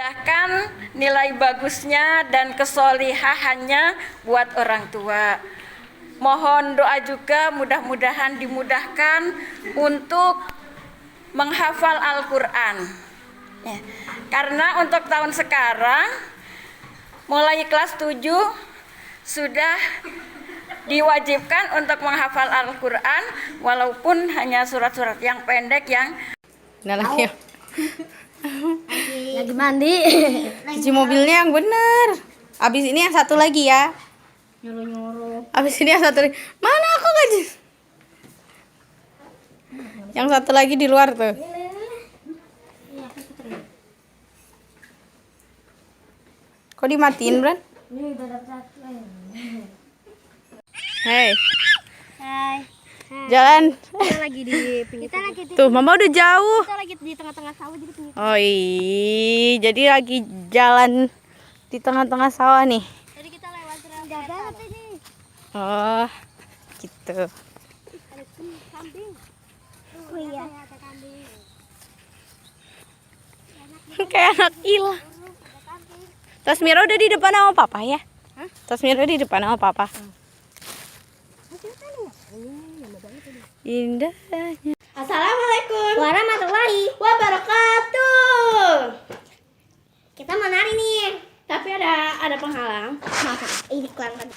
hadiahkan nilai bagusnya dan kesolihahannya buat orang tua. Mohon doa juga mudah-mudahan dimudahkan untuk menghafal Al-Quran. Ya. Karena untuk tahun sekarang mulai kelas 7 sudah diwajibkan untuk menghafal Al-Quran walaupun hanya surat-surat yang pendek yang lagi mandi. Cuci mobilnya yang bener. Abis ini yang satu lagi ya. Nyuruh-nyuruh. Abis ini yang satu lagi. Mana aku gaji? Yang satu lagi di luar tuh. Kok dimatiin, Bran? Hei, Hai. jalan. Kita lagi di pinggir. Tuh, Mama udah jauh. Kita lagi di tengah-tengah sawah jadi pinggir. Oh iya, jadi lagi jalan di tengah-tengah sawah nih. Tadi kita lewat jalan ini. Oh, gitu. Ada kambing. Oh iya. Ada kambing. Kayak anak hilang. Tasmira udah di depan sama Papa ya? Hah? Tasmira di depan sama Papa. Indahnya. Assalamualaikum warahmatullahi wabarakatuh. Kita mau nari nih, tapi ada penghalang. Ini iklan tadi.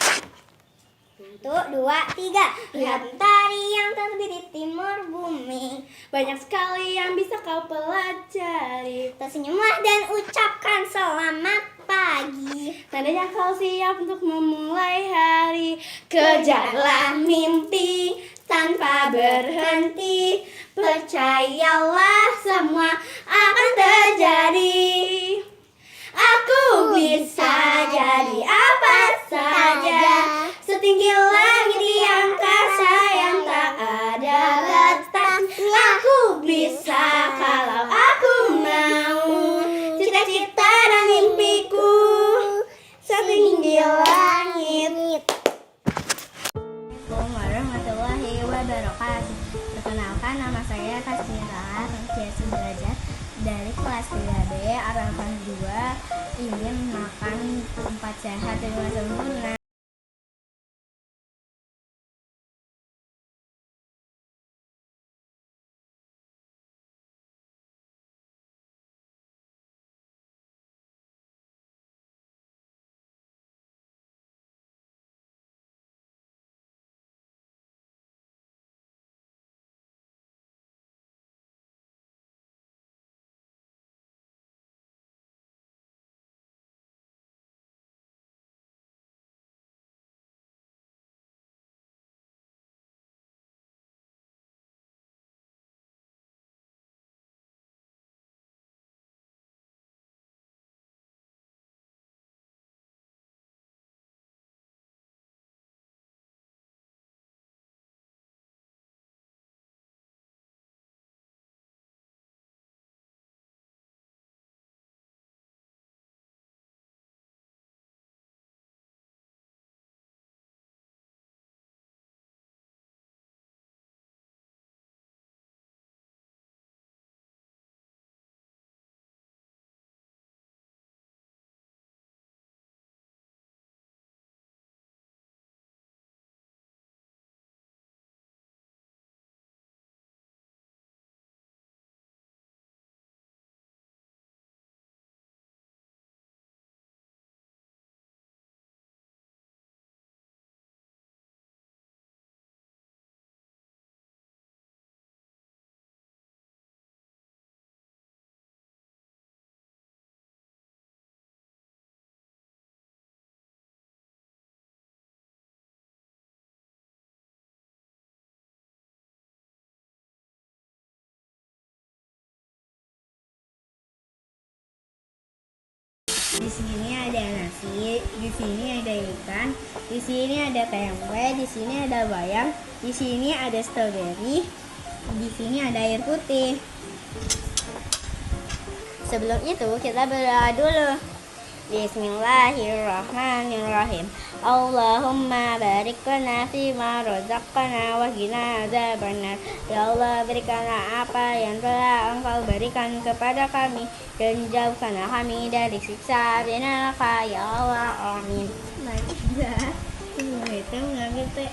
1, 2, 3. Lihat mentari yang terbit di timur bumi. Banyak sekali yang bisa kau pelajari. Tersenyumlah dan ucapkan selamat pagi. Tandanya kau siap untuk memulai hari. Kejarlah mimpi tanpa berhenti. Percayalah semua akan terjadi. Aku bisa jadi apa saja, setinggi langit di angkasa yang tak ada batas. Aku bisa kalau aku mau, cita-cita dan mimpiku setinggi langit. Assalamualaikum warahmatullahi wabarakatuh. Perkenalkan, nama saya Tasmira Rohia Sudrajat dari kelas 3B Arahan 2, ingin makan 4 sehat dan 5 sempurna. Di sini ada nasi, di sini ada ikan, di sini ada tempe, di sini ada bayam, di sini ada stroberi, di sini ada air putih. Sebelum itu kita berdoa dulu. Bismillahirrahmanirrahim. Allahumma barik lana fima razaqtana wa qina adzabannar. Ya Allah, berikanlah apa yang telah Engkau berikan kepada kami dan jauhkanlah kami dari siksa api neraka. Ya Allah, amin. Itu ngambil teh.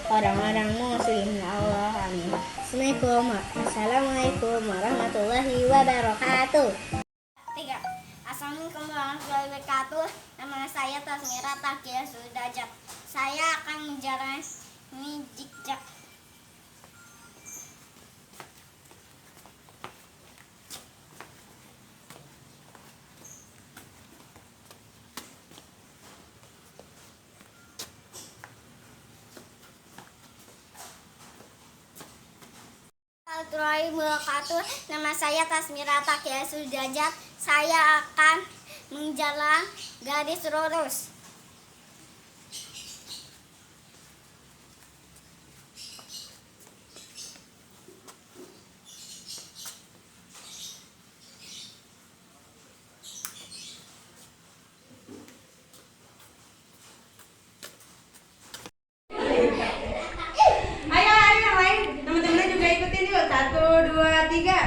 Orang-orang muslim. Ya Allah, amin. Assalamualaikum warahmatullahi wabarakatuh. 3. Assalamualaikum warahmatullahi wabarakatuh. Nama saya Tasmira Takia Sudajat. Saya akan menjalani zikzak. Assalamualaikum warahmatullahi wabarakatuh. Nama saya Tasmira Takia Sudajat. Saya akan menjalan garis lurus. Ayo yang lain, teman-temannya juga ikutin yuk. 1, 2, 3.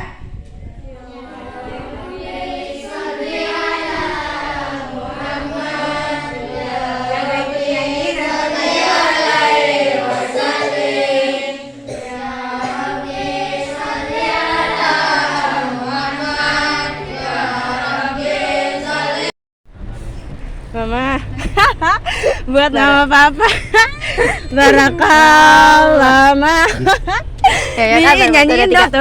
Mama, buat nama papa. Barakallah mama. Nyanyiin dong.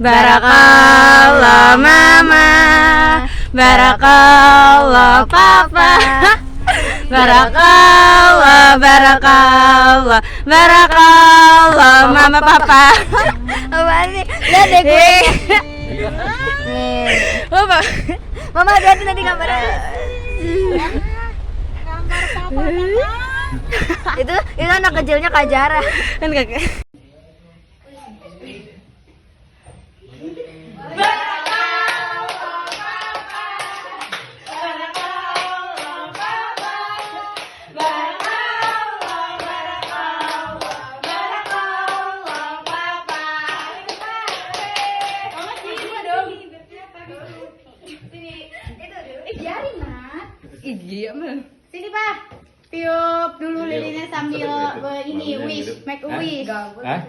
Barakallah mama. Barakallah papa. Barakallah, barakallah, barakallah mama papa. Apaan sih? Lihat deh gue. Mama, Mama hati-hati nanti gambarnya. Itu anak kecilnya Kak Jara. kan kakak. Sini Pak. Tiup dulu lilinnya sambil ini wish, make a wish.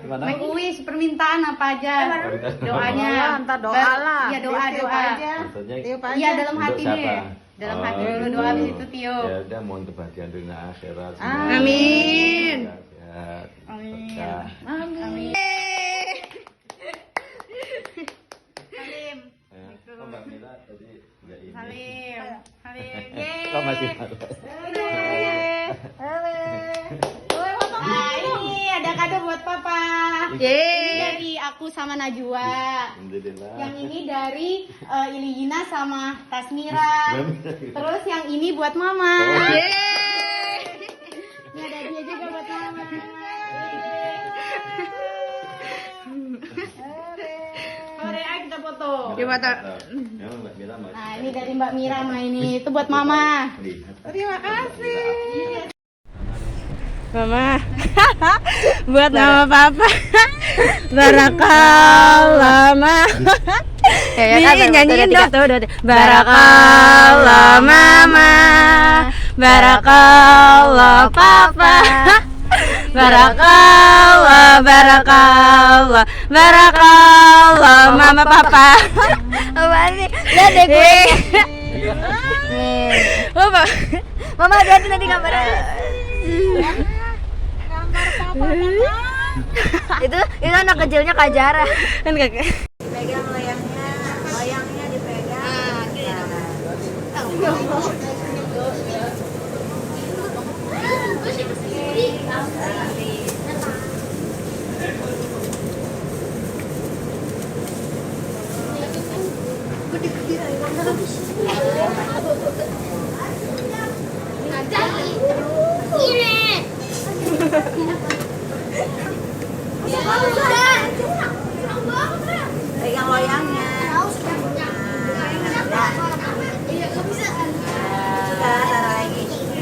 Make a wish, permintaan apa aja? Doanya. Entah doa lah. Iya doa aja. Tiup aja. Iya dalam hati nih. Dalam hati dulu doa habis itu tiup. Ya udah, mohon kebahagiaan dunia akhirat. Amin. Amin. Berkah. Amin. Salim. Oh, Mbak Mila tadi nggak ini. Salim. Salim. Oh, masih ada. Ah, ini ada kado buat Papa. Ini dari aku sama Najwa. Alhamdulillah. Yang ini dari Ilina sama Tasmira. Terus yang ini buat Mama. Ini ada dia juga buat Mama. Sore ayo kita foto. Gimana? Memang Mbak Mila masih. Nah, ini dari Mbak Mira sama ini itu buat Mama. Lihat. Terima kasih. Mama. Buat mama papa. Barakallah mama. Nyanyiin dong. Barakallah mama. Barakallah papa. Barakallah, barakallah, barakallah mama papa. Apaan sih? Lihat deh gue. Mama, Mama hati-hati nanti gambarnya. Itu anak kecilnya Kak Jara. kan kakak. Pegang loyangnya dipegang. Pegang loyangnya.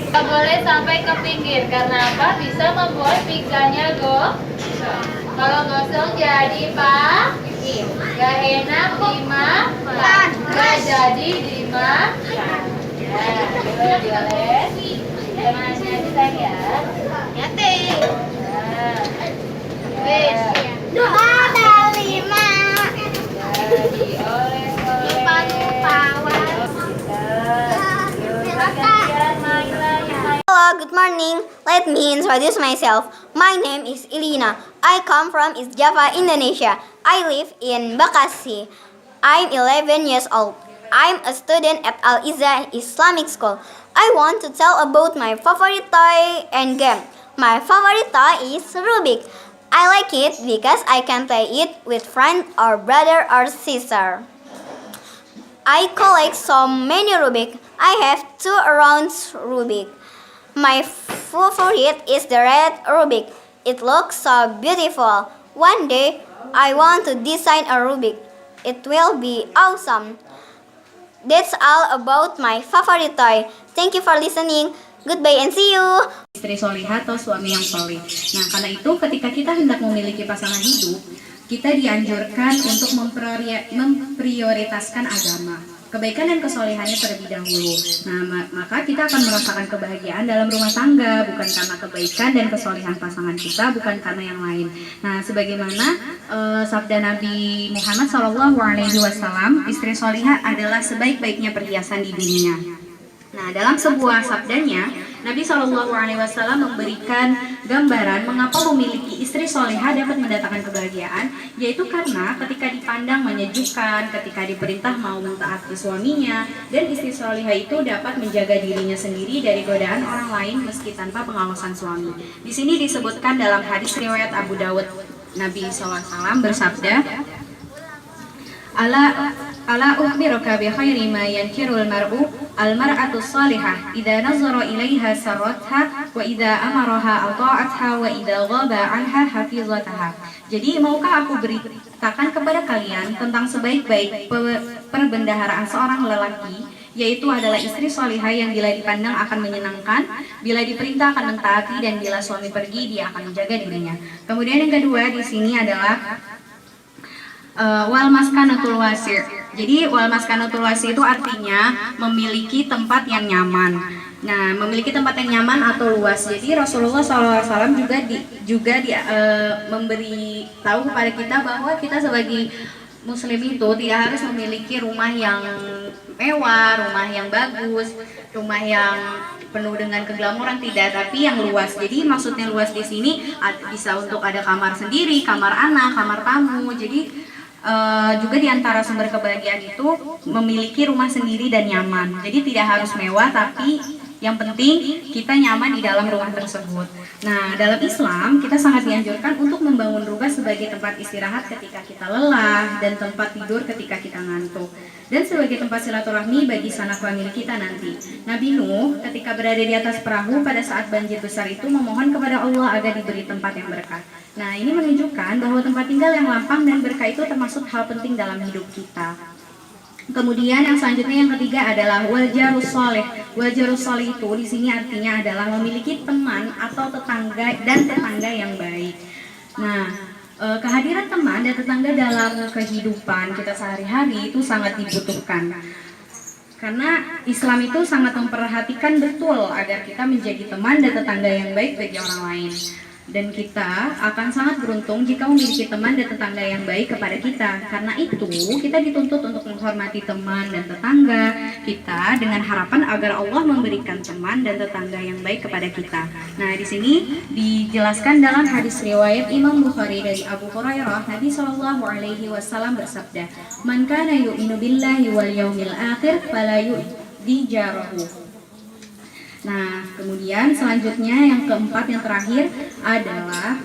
Nggak boleh sampai ke pinggir karena apa? Bisa membuat pikanya gosong. Kalau gosong jadi gak enak dimakan, gak jadi dimakan. Ya, boleh. Jangan nyanyi lagi ya. Doa kelima. Jadi Hello, good morning. Let me introduce myself. My name is Ilina. I come from East Java, Indonesia. I live in Bekasi. I'm 11 years old. I'm a student at Al-Izzah Islamic School. I want to tell about my favorite toy and game. My favorite toy is Rubik. I like it because I can play it with friend or brother or sister. I collect so many Rubik. I have 2 rounds Rubik. My favorite is the red Rubik. It looks so beautiful. One day, I want to design a Rubik. It will be awesome. That's all about my favorite toy. Thank you for listening. Goodbye and see you. Istri solihah atau suami yang soleh. Nah, karena itu ketika kita hendak memiliki pasangan hidup, kita dianjurkan untuk memprioritaskan agama, kebaikan dan kesolehannya terlebih dahulu. Nah, maka kita akan merasakan kebahagiaan dalam rumah tangga, bukan karena kebaikan dan kesolehan pasangan kita, bukan karena yang lain. Nah, sebagaimana sabda Nabi Muhammad SAW, istri solihah adalah sebaik-baiknya perhiasan di dunia. Nah, dalam sebuah sabdanya, Nabi SAW memberikan gambaran mengapa memiliki istri solehah dapat mendatangkan kebahagiaan, yaitu karena ketika dipandang menyejukkan, ketika diperintah mau mentaati suaminya, dan istri solehah itu dapat menjaga dirinya sendiri dari godaan orang lain meski tanpa pengawasan suami. Di sini disebutkan dalam hadis riwayat Abu Dawud, Nabi SAW bersabda, Ala ukhbiruka bi khairi ma yankirul mar'u al-mar'atu salihah idza nazara ilaiha sarratha wa idza amaraha ata'atha wa idza ghaba anha hafizataha. Jadi maukah aku beritakan kepada kalian tentang sebaik-baik perbendaharaan seorang lelaki, yaitu adalah istri salihah yang bila dipandang akan menyenangkan, bila diperintah akan mentaati, dan bila suami pergi dia akan menjaga dirinya. Kemudian yang kedua di sini adalah wal maskanatul wasi'. Jadi wal maskanatul wasi' itu artinya memiliki tempat yang nyaman. Nah, memiliki tempat yang nyaman atau luas. Jadi Rasulullah SAW juga memberi tahu kepada kita bahwa kita sebagai Muslim itu tidak harus memiliki rumah yang mewah, rumah yang bagus, rumah yang penuh dengan keglamoran, tidak, tapi yang luas. Jadi maksudnya luas di sini bisa untuk ada kamar sendiri, kamar anak, kamar tamu. Jadi juga diantara sumber kebahagiaan itu memiliki rumah sendiri dan nyaman. Jadi tidak harus mewah, tapi yang penting kita nyaman di dalam rumah tersebut. Nah, dalam Islam kita sangat dianjurkan untuk membangun rumah sebagai tempat istirahat ketika kita lelah dan tempat tidur ketika kita ngantuk, dan sebagai tempat silaturahmi bagi sanak famili kita nanti. Nabi Nuh ketika berada di atas perahu pada saat banjir besar itu memohon kepada Allah agar diberi tempat yang berkah. Nah, ini menunjukkan bahwa tempat tinggal yang lapang dan berkah itu termasuk hal penting dalam hidup kita. Kemudian yang selanjutnya yang ketiga adalah wal jarus shalih. Wal jarus shalih itu di sini artinya adalah memiliki teman atau tetangga yang baik. Nah, kehadiran teman dan tetangga dalam kehidupan kita sehari-hari itu sangat dibutuhkan. Karena Islam itu sangat memperhatikan betul agar kita menjadi teman dan tetangga yang baik bagi orang lain. Dan kita akan sangat beruntung jika memiliki teman dan tetangga yang baik kepada kita. Karena itu, kita dituntut untuk menghormati teman dan tetangga kita dengan harapan agar Allah memberikan teman dan tetangga yang baik kepada kita. Nah, di sini dijelaskan dalam hadis riwayat Imam Bukhari dari Abu Hurairah, Nabi SAW bersabda, "Man kana yu'minu billahi wal yaumil akhir fala yu'di jarahu." Nah, kemudian selanjutnya yang keempat, yang terakhir adalah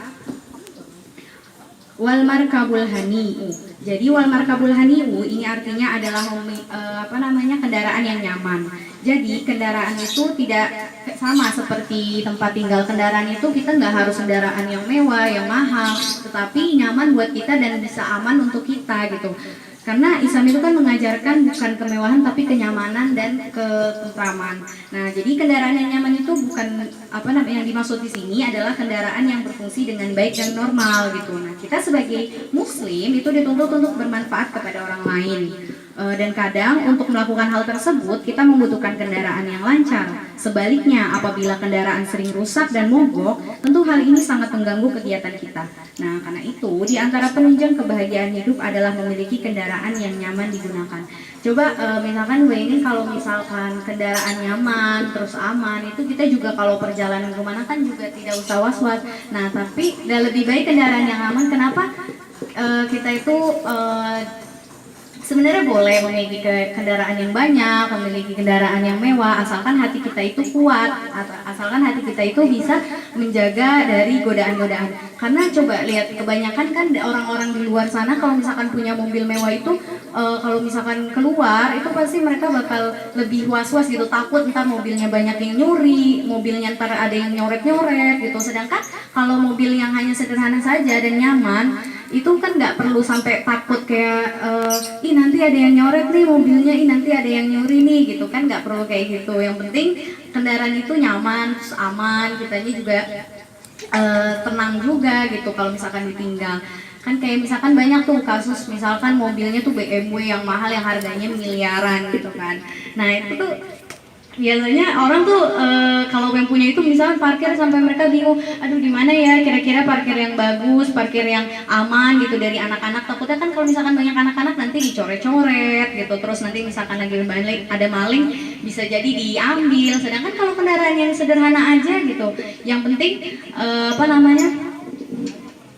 wal markabul hani'u. Jadi wal markabul hani'u ini artinya adalah kendaraan yang nyaman. Jadi kendaraan itu tidak sama seperti tempat tinggal. Kendaraan itu kita nggak harus kendaraan yang mewah, yang mahal, tetapi nyaman buat kita dan bisa aman untuk kita gitu. Karena Islam itu kan mengajarkan bukan kemewahan tapi kenyamanan dan ketentraman. Nah, jadi kendaraan yang nyaman itu bukan yang dimaksud di sini adalah kendaraan yang berfungsi dengan baik dan normal gitu. Nah, kita sebagai muslim itu dituntut untuk bermanfaat kepada orang lain. Dan kadang untuk melakukan hal tersebut kita membutuhkan kendaraan yang lancar. Sebaliknya, apabila kendaraan sering rusak dan mogok, tentu hal ini sangat mengganggu kegiatan kita. Nah, karena itu di antara penunjang kebahagiaan hidup adalah memiliki kendaraan yang nyaman digunakan. Coba misalkan ini kalau misalkan kendaraan nyaman terus aman, itu kita juga kalau perjalanan kemana kan juga tidak usah was-was. Nah, tapi lebih baik kendaraan yang aman. Kenapa? Kita itu sebenarnya boleh memiliki kendaraan yang banyak, memiliki kendaraan yang mewah, asalkan hati kita itu kuat, asalkan hati kita itu bisa menjaga dari godaan-godaan. Karena coba lihat, kebanyakan kan orang-orang di luar sana kalau misalkan punya mobil mewah itu, kalau misalkan keluar itu pasti mereka bakal lebih was-was gitu, takut ntar mobilnya banyak yang nyuri, mobilnya ntar ada yang nyoret-nyoret gitu. Sedangkan kalau mobil yang hanya sederhana saja dan nyaman, itu kan nggak perlu sampai takut kayak nanti ada yang nyoret nih mobilnya, nanti ada yang nyuri nih gitu kan, nggak perlu kayak gitu. Yang penting kendaraan itu nyaman, terus aman, kitanya juga tenang juga gitu kalau misalkan ditinggal. Kan kayak misalkan banyak tuh kasus misalkan mobilnya tuh BMW yang mahal yang harganya miliaran gitu kan. Nah, itu tuh biasanya orang tuh kalau yang punya itu misalnya parkir sampai mereka bingung, aduh di mana ya kira-kira parkir yang bagus, parkir yang aman gitu dari anak-anak. Takutnya kan kalau misalkan banyak anak-anak nanti dicoret-coret gitu, terus nanti misalkan lagi ada maling bisa jadi diambil. Sedangkan kalau kendaraan yang sederhana aja gitu, yang penting apa namanya?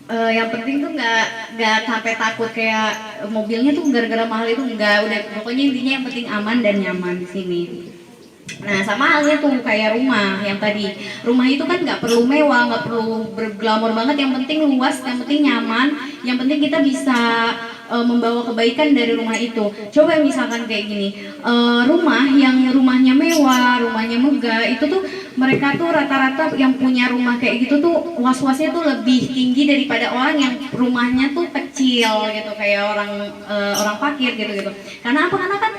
Yang penting tuh nggak sampai takut kayak mobilnya tuh gara-gara mahal itu nggak, udah pokoknya intinya yang penting aman dan nyaman di sini. Nah sama halnya tuh kayak rumah yang tadi, rumah itu kan nggak perlu mewah, nggak perlu berglamor banget, yang penting luas, yang penting nyaman, yang penting kita bisa membawa kebaikan dari rumah itu. Coba misalkan kayak gini, rumah yang rumahnya mewah, rumahnya megah, itu tuh mereka tuh rata-rata yang punya rumah kayak gitu tuh was-wasnya tuh lebih tinggi daripada orang yang rumahnya tuh kecil gitu, kayak orang fakir gitu. Karena apa? Karena kan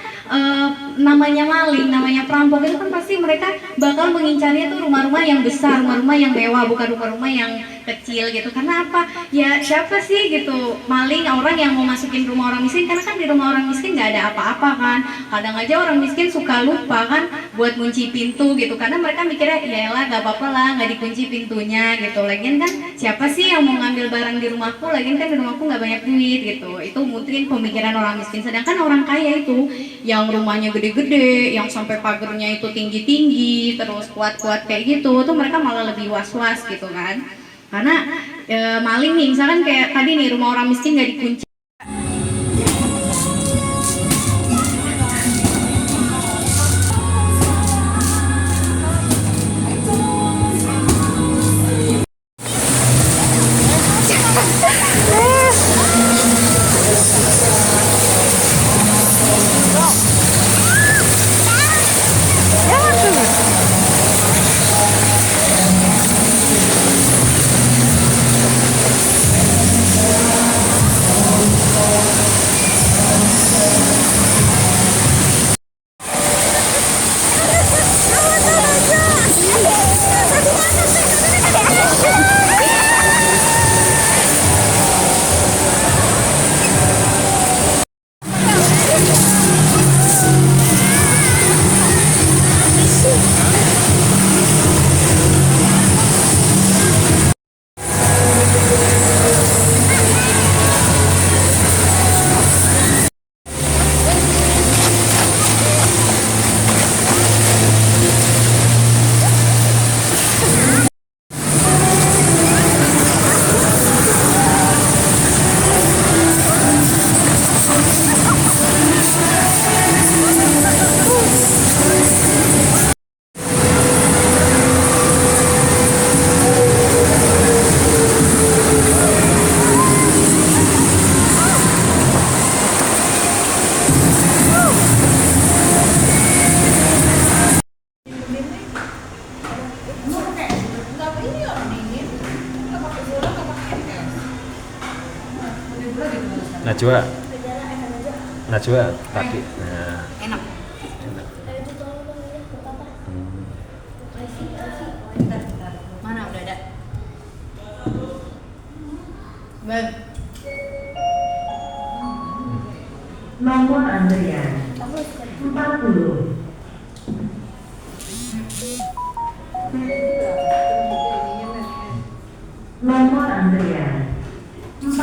namanya maling, namanya perampok itu kan pasti mereka bakal mengincarnya tuh rumah-rumah yang besar, rumah-rumah yang mewah, bukan rumah-rumah yang kecil gitu. Karena apa? Ya siapa sih gitu maling orang yang mau masukin rumah orang miskin, karena kan di rumah orang miskin nggak ada apa-apa kan. Kadang aja orang miskin suka lupa kan buat kunci pintu gitu, karena mereka mikirnya ya elah gak apa-apa lah nggak dikunci pintunya gitu. Lagian kan siapa sih yang mau ngambil barang di rumahku, lagian kan di rumahku nggak banyak duit gitu. Itu mungkin pemikiran orang miskin. Sedangkan orang kaya itu yang rumahnya gede-gede, yang sampai pagarnya itu tinggi-tinggi, terus kuat-kuat kayak gitu, tuh mereka malah lebih was-was gitu kan. Karena maling nih, misalkan kayak tadi nih rumah orang miskin nggak dikunci. Najwa tadi. Nah. Enak. Mana udah ada? Bang. Nomor antrian 40. Nomor antrian 41.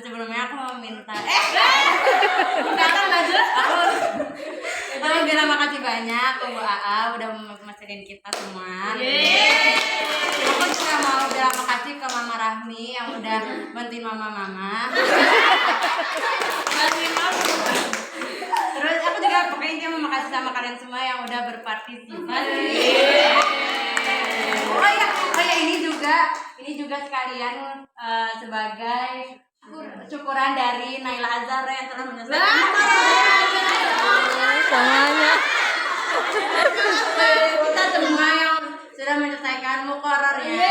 Sebelumnya aku mau minta aku bilang makasih banyak ke Bu AA udah memastikan kita semua. Aku juga mau bilang makasih ke Mama Rahmi yang udah bantuin mama. Terus aku juga pokoknya mau makasih sama kalian semua yang udah berpartisipasi. Oh ya, ini juga sekalian sebagai syukuran dari Naila Azhar yang telah menyelesaikan Semuanya. kita semua yang sudah menyelesaikan muqarrar ya.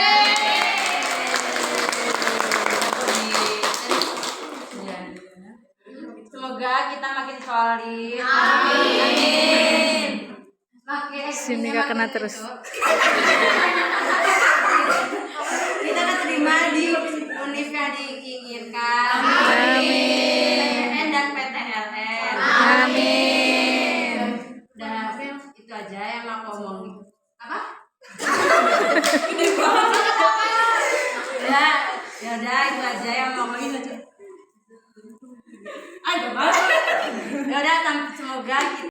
Semoga kita makin solid. Amin. Makin Sini gak kena terus. Kita keterima di univ yang diinginkan. Amin. Dan PTLN. Amin. Udah, itu aja yang mau ngomong. Apa? Ya udah itu aja yang mau ngomongin aja. Ayo, ya udah, semoga kita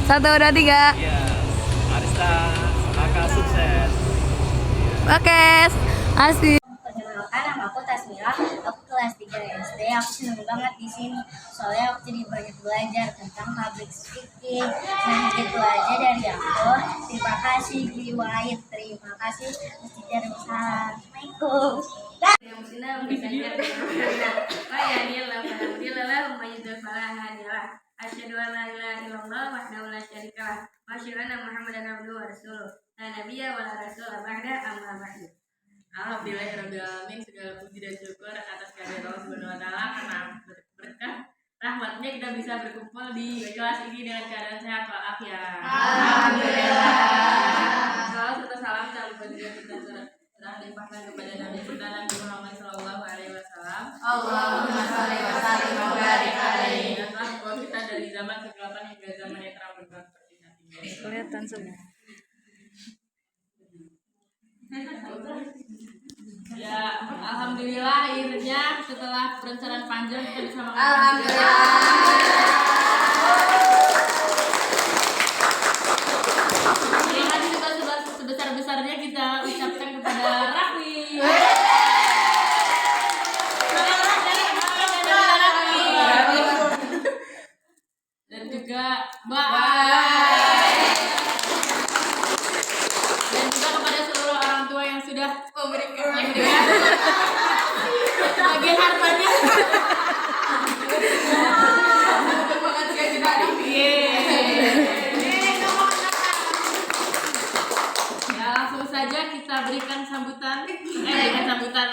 Satu, dua, tiga. Arista, kakak sukses. Oke, asik. Perkenalkan, nama aku Tasmira, aku kelas 3 SD. Aku seneng banget di sini. Soalnya aku jadi banyak belajar tentang public speaking. Nah, itu aja dari aku. Terima kasih Gliwait. Terima kasih Masjid Darussalam. Assalamualaikum. Asyhadu an la ilaha illallah wahdahu la syarika lah wa asyhadu anna Muhammadan abduhu wa rasuluh. La nabiyya wa la rasula ba'da amma ba'du. Alhamdulillahirabbil alamin, segala puji dan syukur atas kehadirat Allah Subhanahu wa taala karena berkah rahmatnya kita bisa berkumpul di kelas ini dengan keadaan sehat walafiat. Alhamdulillah. Salam serta salam tak lupa juga kita serah limpahkan kepada Nabi kita Nabi Muhammad sallallahu alaihi wasallam. Allahumma shalli wa sallim wa barik alaihi. Kita dari zaman kegelapan hingga zaman yang terang benderang seperti saat ini. Kelihatan semua. Ya, alhamdulillah akhirnya setelah perencanaan panjang kita bisa makan. alhamdulillah. Terima kasih juga sebesar-besarnya kita ucapkan kepada Raffi. Dan juga Mbak. Dan juga kepada seluruh orang tua yang sudah memberikan bagian hartanya untuk menggantikan kita ini. Ya, langsung saja kita berikan sambutan. Berikan sambutan.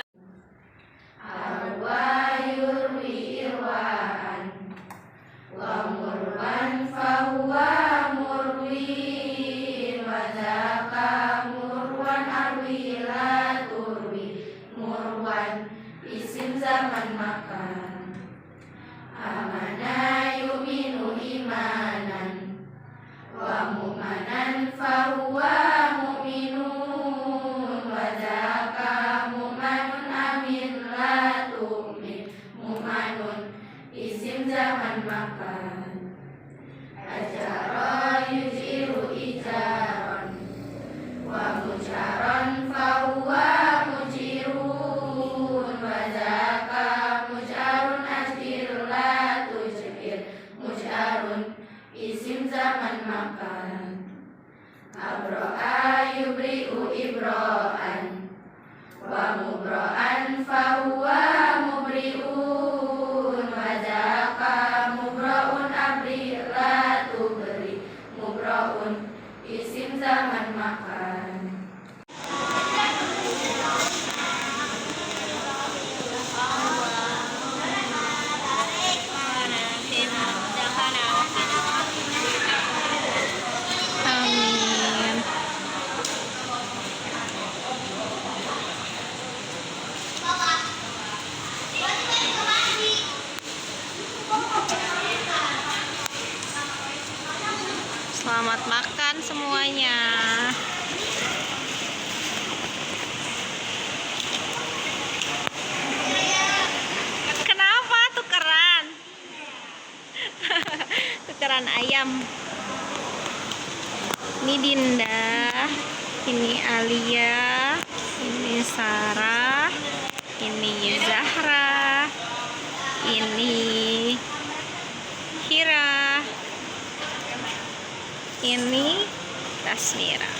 Ini Alia, ini Sarah, ini Zahra, ini Hira, ini Tasmira.